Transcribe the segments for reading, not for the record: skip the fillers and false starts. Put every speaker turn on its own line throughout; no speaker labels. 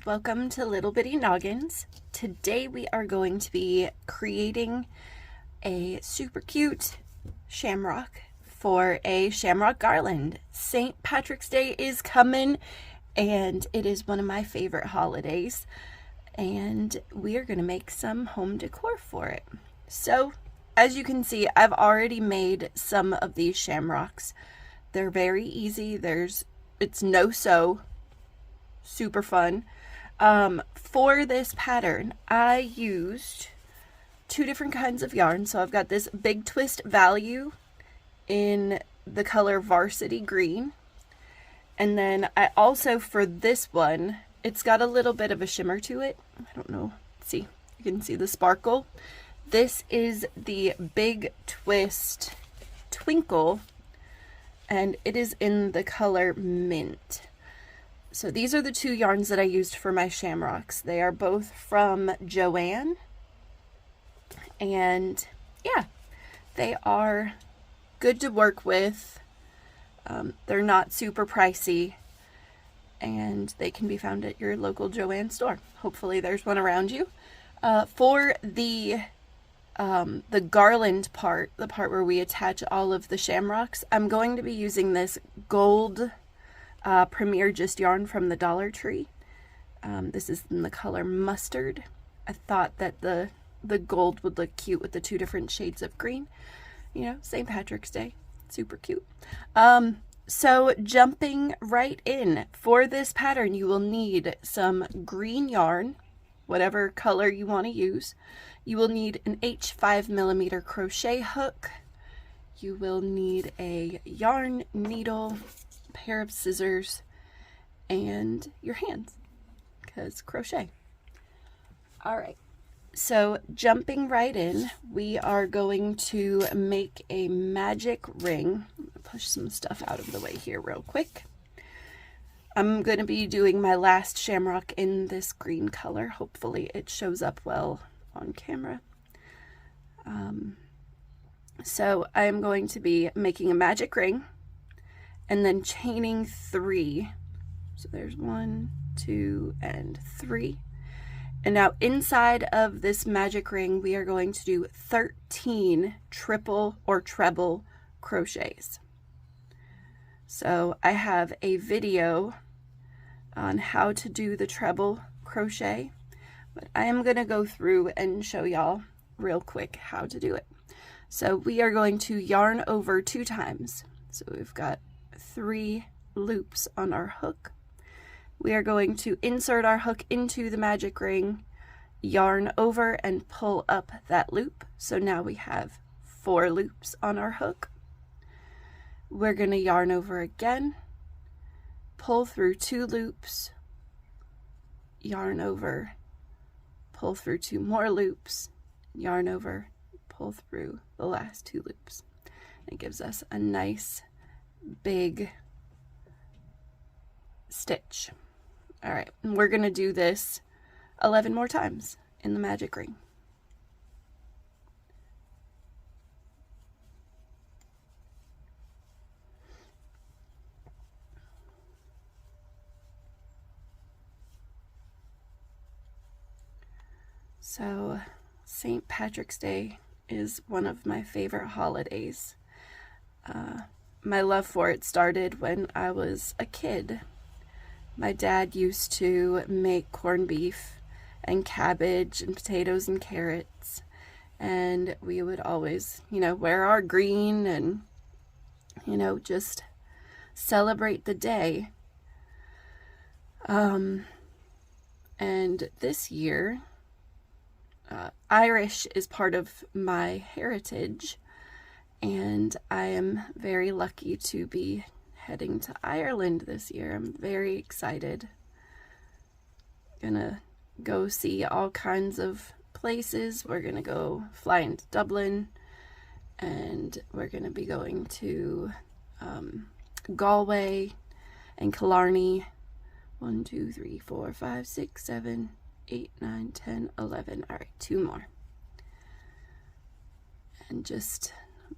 welcome to Little Bitty Noggins. Today we are going to be creating a super cute shamrock for a shamrock garland. St. Patrick's Day is coming and it is one of my favorite holidays, and we are going to make some home decor for it. So as you can see, I've already made some of these shamrocks. They're very easy. It's no sew. Super fun. For this pattern, I used two different kinds of yarn. So I've got this Big Twist Value in the color Varsity Green. And then I also, for this one, it's got a little bit of a shimmer to it. I don't know. See, you can see the sparkle. This is the Big Twist Twinkle, and it is in the color Mint. So these are the two yarns that I used for my shamrocks. They are both from Joann, and yeah, they are good to work with. They're not super pricey, and they can be found at your local Joann store. Hopefully there's one around you. For the garland part, the part where we attach all of the shamrocks, I'm going to be using this gold Premier Gist yarn from the Dollar Tree. This is in the color Mustard. I thought that the gold would look cute with the two different shades of green. You know, St. Patrick's Day. Super cute. So jumping right in, for this pattern you will need some green yarn, whatever color you want to use. You will need an H5mm crochet hook. You will need a yarn needle, pair of scissors, and your hands, because crochet. Alright, so jumping right in, we are going to make a magic ring. Push some stuff out of the way here real quick. I'm going to be doing my last shamrock in this green color. Hopefully it shows up well on camera. So I'm going to be making a magic ring and then chaining 3. So there's 1, 2, and 3. And now inside of this magic ring, we are going to do 13 triple or treble crochets. So I have a video on how to do the treble crochet, but I am going to go through and show y'all real quick how to do it. So we are going to yarn over 2 times. So we've got 3 loops on our hook. We are going to insert our hook into the magic ring, yarn over, and pull up that loop. So now we have 4 loops on our hook. We're going to yarn over again, pull through 2 loops, yarn over, pull through 2 more loops, yarn over, pull through the last 2 loops. It gives us a nice big stitch. All right, and we're going to do this 11 more times in the magic ring. So St. Patrick's Day is one of my favorite holidays. My love for it started when I was a kid. My dad used to make corned beef and cabbage and potatoes and carrots, and we would always, wear our green and, just celebrate the day. And this year, Irish is part of my heritage, and I am very lucky to be heading to Ireland this year. I'm very excited. Gonna go see all kinds of places. We're gonna go fly into Dublin, and we're gonna be going to Galway and Killarney. 1, 2, 3, 4, 5, 6, 7, 8, 9, 10, 11. All right, 2 more. And just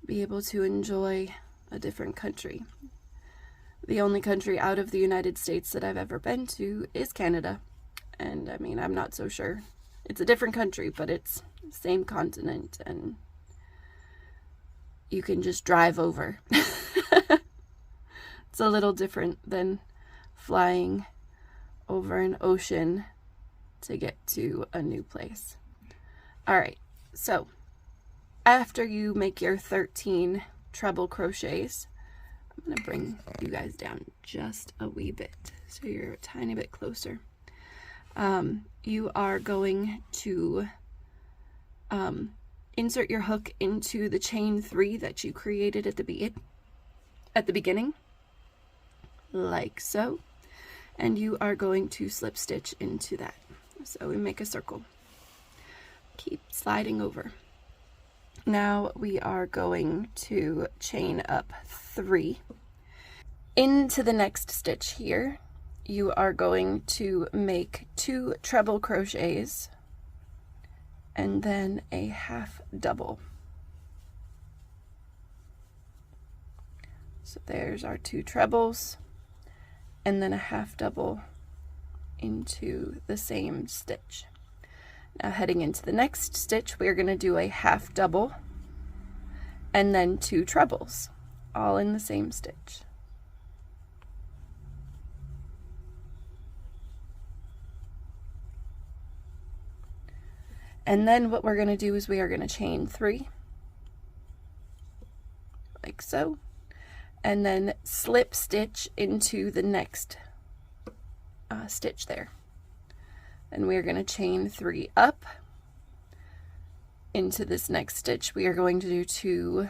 be able to enjoy a different country. The only country out of the United States that I've ever been to is Canada. And I mean, I'm not so sure. It's a different country, but it's the same continent, and you can just drive over. It's a little different than flying over an ocean to get to a new place. All right, so after you make your 13 treble crochets, I'm going to bring you guys down just a wee bit so you're a tiny bit closer. You are going to insert your hook into the chain 3 that you created at the beginning, like so, and you are going to slip stitch into that. So we make a circle. Keep sliding over. Now we are going to chain up 3. Into the next stitch here, you are going to make 2 treble crochets and then a half double. So there's our 2 trebles and then a half double into the same stitch. Now heading into the next stitch, we're going to do a half double and then 2 trebles, all in the same stitch. And then what we're going to do is we are going to chain 3, like so, and then slip stitch into the next stitch there. And we are going to chain 3 up. Into this next stitch, we are going to do 2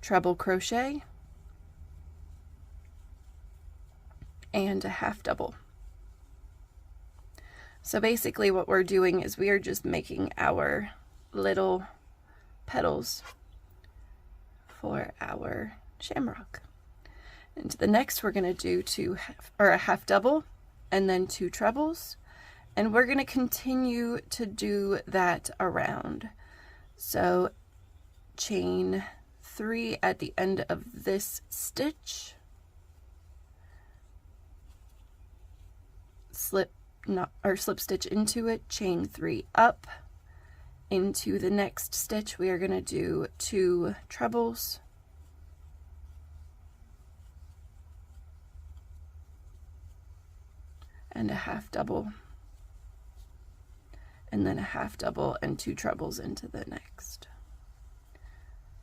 treble crochet and a half double. So basically what we're doing is we are just making our little petals for our shamrock. Into the next, we're going to do a half double and then 2 trebles, and we're going to continue to do that around. So chain 3 at the end of this stitch, slip stitch into it, chain 3 up. Into the next stitch, we are going to do 2 trebles and a half double, and then a half double and 2 trebles into the next.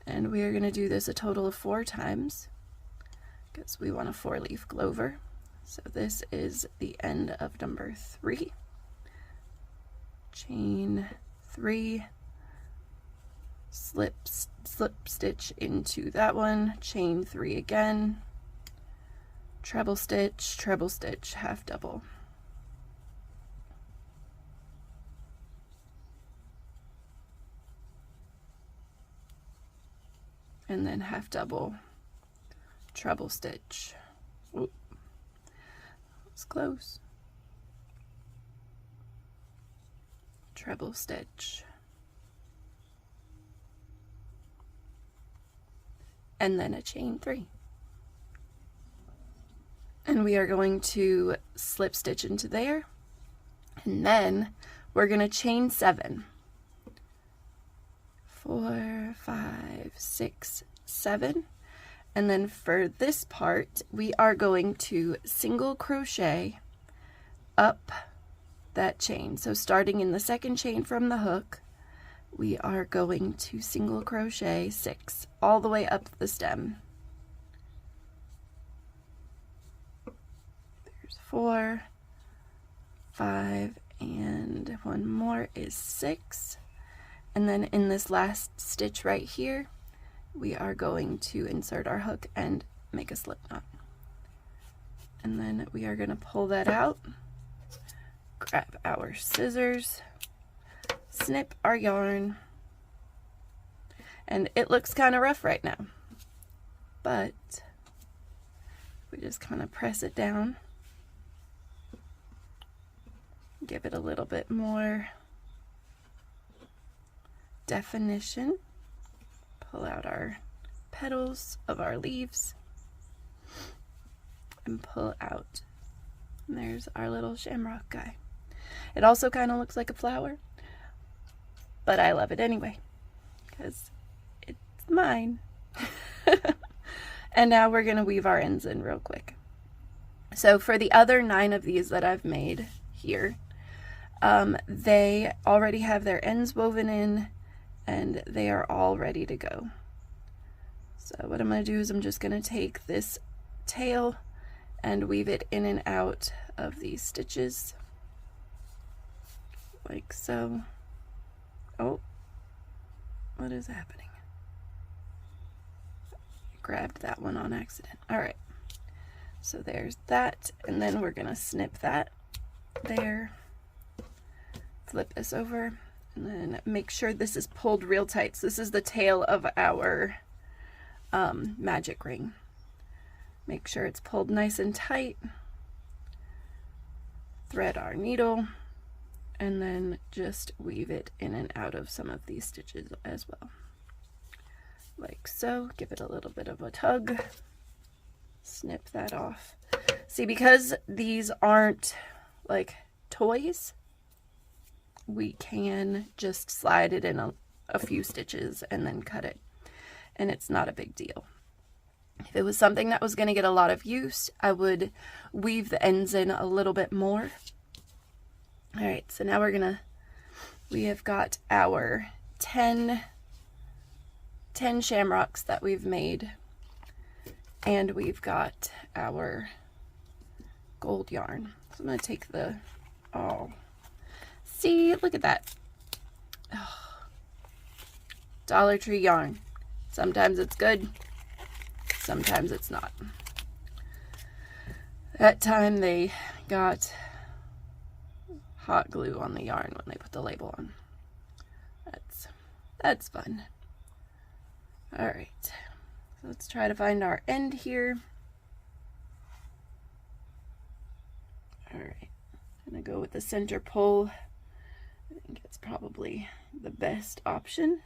And we are going to do this a total of 4 times because we want a 4-leaf clover. So this is the end of number 3. Chain 3, slip stitch into that one, chain 3 again, treble stitch, half double. And then half double, treble stitch. Oop. It's close. Treble stitch. And then a chain 3. And we are going to slip stitch into there. And then we're going to chain 7. 4, 5, 6, 7. And then for this part, we are going to single crochet up that chain. So starting in the second chain from the hook, we are going to single crochet 6 all the way up the stem. There's 4, 5, and one more is 6. And then in this last stitch right here, we are going to insert our hook and make a slip knot. And then we are going to pull that out, grab our scissors, snip our yarn, and it looks kind of rough right now, but we just kind of press it down, give it a little bit more definition, pull out our petals of our leaves, and pull out. And there's our little shamrock guy. It also kind of looks like a flower, but I love it anyway because it's mine. And now we're going to weave our ends in real quick. So for the other 9 of these that I've made here, they already have their ends woven in and they are all ready to go. So what I'm going to do is I'm just going to take this tail and weave it in and out of these stitches like so. Oh, what is happening? Grabbed that one on accident. All right, so there's that, and then we're gonna snip that there, flip this over, and then make sure this is pulled real tight. So this is the tail of our magic ring. Make sure it's pulled nice and tight. Thread our needle and then just weave it in and out of some of these stitches as well. Like so. Give it a little bit of a tug. Snip that off. See, because these aren't like toys, we can just slide it in a few stitches and then cut it, and it's not a big deal. If it was something that was going to get a lot of use, I would weave the ends in a little bit more. All right, so now we have got our 10 shamrocks that we've made, and we've got our gold yarn. So I'm going to take see, look at that. Oh, Dollar Tree yarn. Sometimes it's good, sometimes it's not. That time they got hot glue on the yarn when they put the label on. That's fun. All right, so let's try to find our end here. All right, I'm gonna go with the center pull. I think it's probably the best option.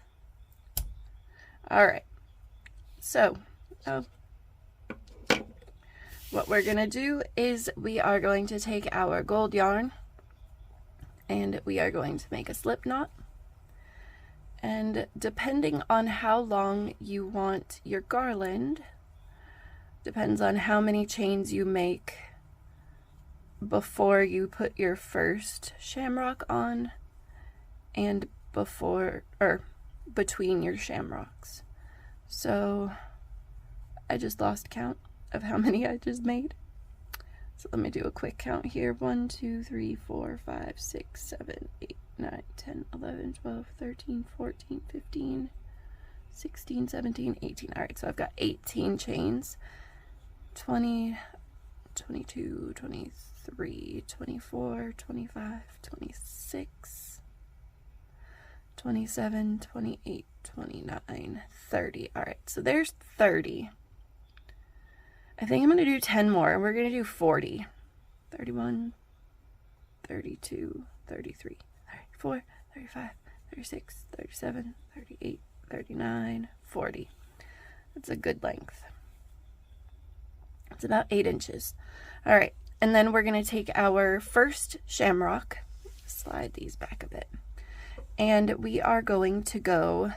All right, so what we're gonna do is we are going to take our gold yarn and we are going to make a slip knot. And depending on how long you want your garland, depends on how many chains you make before you put your first shamrock on and before or between your shamrocks. So I just lost count of how many I just made. So let me do a quick count here. 1, 2, 3, 4, 5, 6, 7, 8, 9, 10, 11, 12, 13, 14, 15, 16, 17, 18. All right, so I've got 18 chains. 20, 22, 23, 24, 25, 26, 27, 28, 29, 30. All right, so there's 30. I think I'm going to do 10 more, and we're going to do 40. 31, 32, 33, 34, 35, 36, 37, 38, 39, 40. That's a good length. It's about 8 inches. All right, and then we're going to take our first shamrock, slide these back a bit, and we are going to go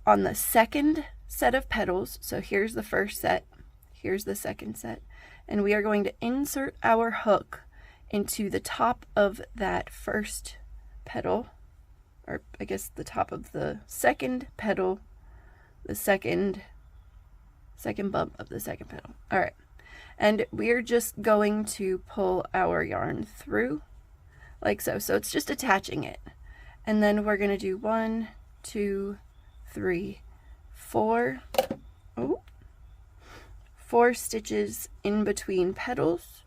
on the second set of petals. So here's the first set, here's the second set, and we are going to insert our hook into the top of that first petal, or I guess the top of the second petal, the second bump of the second petal. All right, and we're just going to pull our yarn through like so. So it's just attaching it, and then we're going to do 1, 2, 3, 4. Oh, 4 stitches in between petals,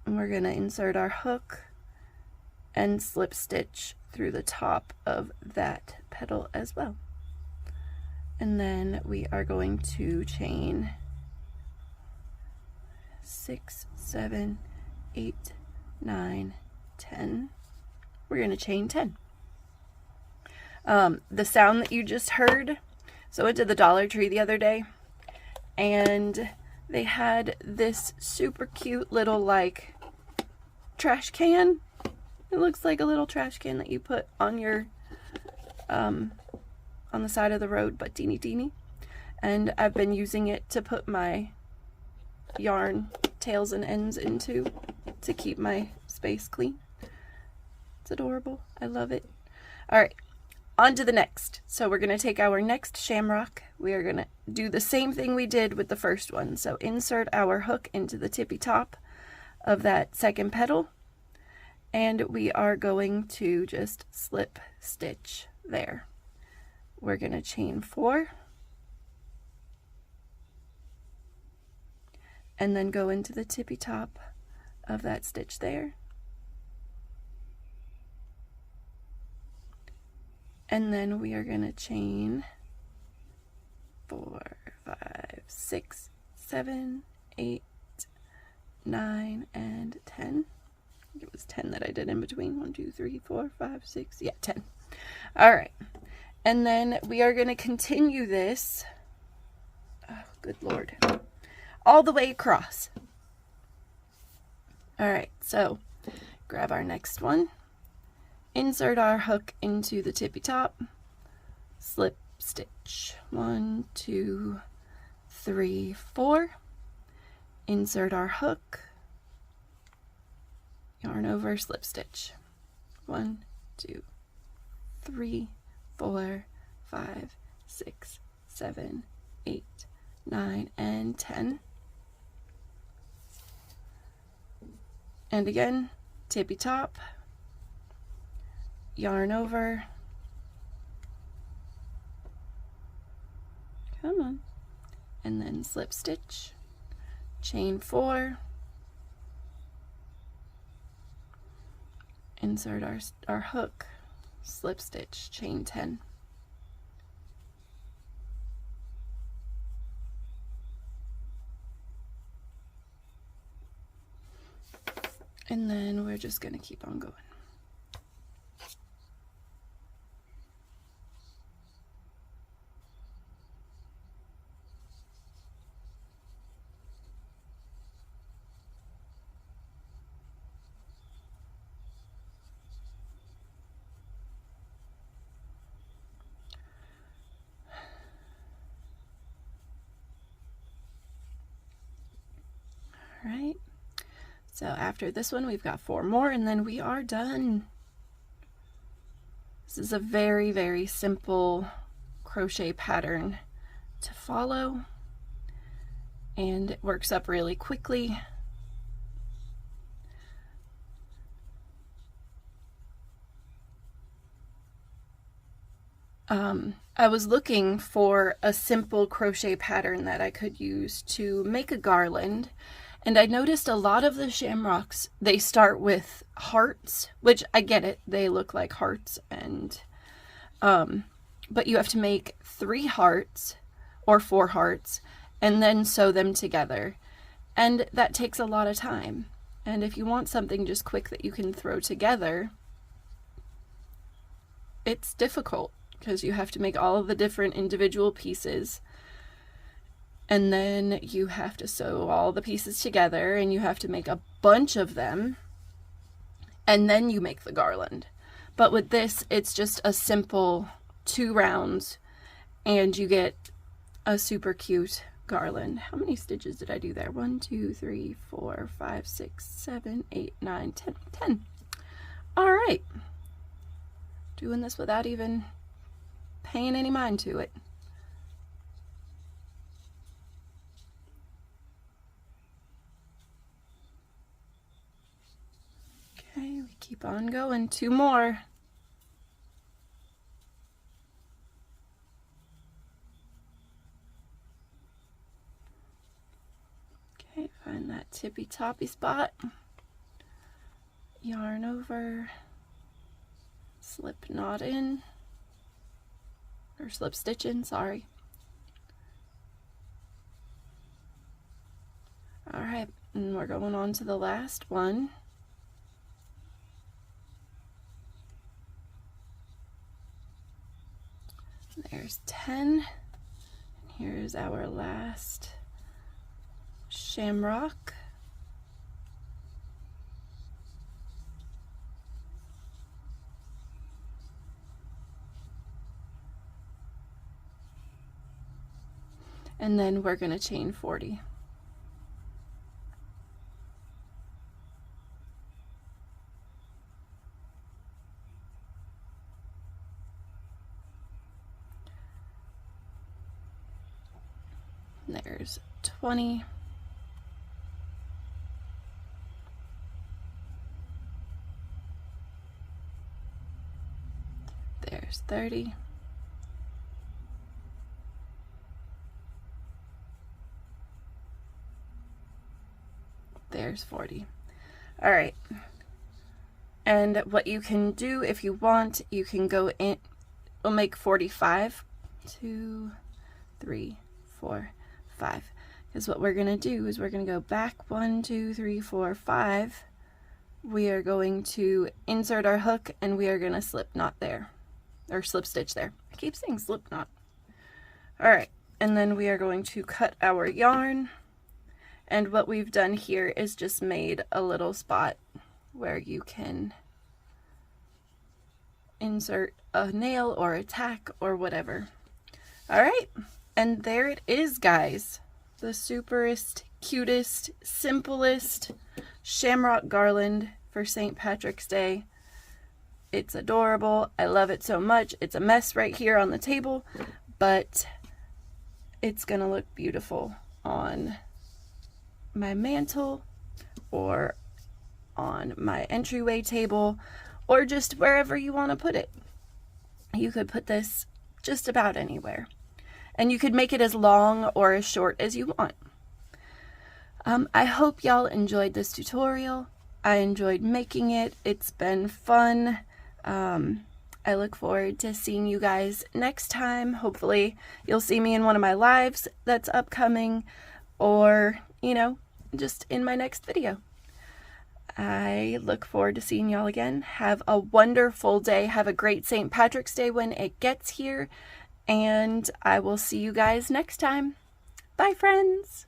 and we're going to insert our hook and slip stitch through the top of that petal as well. And then we are going to chain 6, 7, 8, 9, 10. We're going to chain 10. The sound that you just heard, so I went to the Dollar Tree the other day, and they had this super cute little like trash can. It looks like a little trash can that you put on your on the side of the road, but teeny. And I've been using it to put my yarn tails and ends into to keep my space clean. It's adorable. I love it. All right, on to the next. So we're going to take our next shamrock. We are going to do the same thing we did with the first one. So insert our hook into the tippy top of that second petal, and we are going to just slip stitch there. We're going to chain 4 and then go into the tippy top of that stitch there, and then we are going to chain 4, 5, 6, 7, 8, 9, and 10. I think it was 10 that I did in between. 1, 2, 3, 4, 5, 6, yeah, 10. All right, and then we are going to continue this, oh good lord, all the way across. All right, so grab our next one, insert our hook into the tippy top, slip stitch 1, 2, 3, 4, insert our hook, yarn over, slip stitch 1, 2, 3, 4, 5, 6, 7, 8, 9, and 10. And again, tippy top, yarn over, come on, and then slip stitch, chain 4, insert our hook, slip stitch, chain 10. And then we're just going to keep on going. All right. So after this one, we've got 4 more, and then we are done. This is a very, very simple crochet pattern to follow, and it works up really quickly. I was looking for a simple crochet pattern that I could use to make a garland, and I noticed a lot of the shamrocks, they start with hearts, which I get it, they look like hearts, and but you have to make 3 hearts or 4 hearts and then sew them together, and that takes a lot of time. And if you want something just quick that you can throw together, it's difficult because you have to make all of the different individual pieces, and then you have to sew all the pieces together, and you have to make a bunch of them, and then you make the garland. But with this, it's just a simple 2 rounds, and you get a super cute garland. How many stitches did I do there? 1, 2, 3, 4, 5, 6, 7, 8, 9, 10. 10. All right. Doing this without even paying any mind to it. Okay, we keep on going. 2 more. Okay, find that tippy toppy spot. Yarn over, slip knot in, or slip stitch in, sorry. All right, and we're going on to the last one. There's 10, and here's our last shamrock. and then we're going to chain 40. There's 20. There's 30. There's 40. All right. And what you can do if you want, you can go in, we'll make 45. 2, 3, 4, 5. Because what we're going to do is we're going to go back 1, 2, 3, 4, 5. We are going to insert our hook and we are going to slip knot there, or slip stitch there. I keep saying slip knot. All right, and then we are going to cut our yarn. And what we've done here is just made a little spot where you can insert a nail or a tack or whatever. All right, and there it is, guys. The superest, cutest, simplest shamrock garland for St. Patrick's Day. It's adorable. I love it so much. It's a mess right here on the table, but it's gonna look beautiful on my mantle or on my entryway table or just wherever you want to put it. You could put this just about anywhere, and you could make it as long or as short as you want. I hope y'all enjoyed this tutorial. I enjoyed making it. It's been fun. I look forward to seeing you guys next time. Hopefully you'll see me in one of my lives that's upcoming, or, you know, just in my next video. I look forward to seeing y'all again. Have a wonderful day. Have a great St. Patrick's Day when it gets here, and I will see you guys next time. Bye, friends.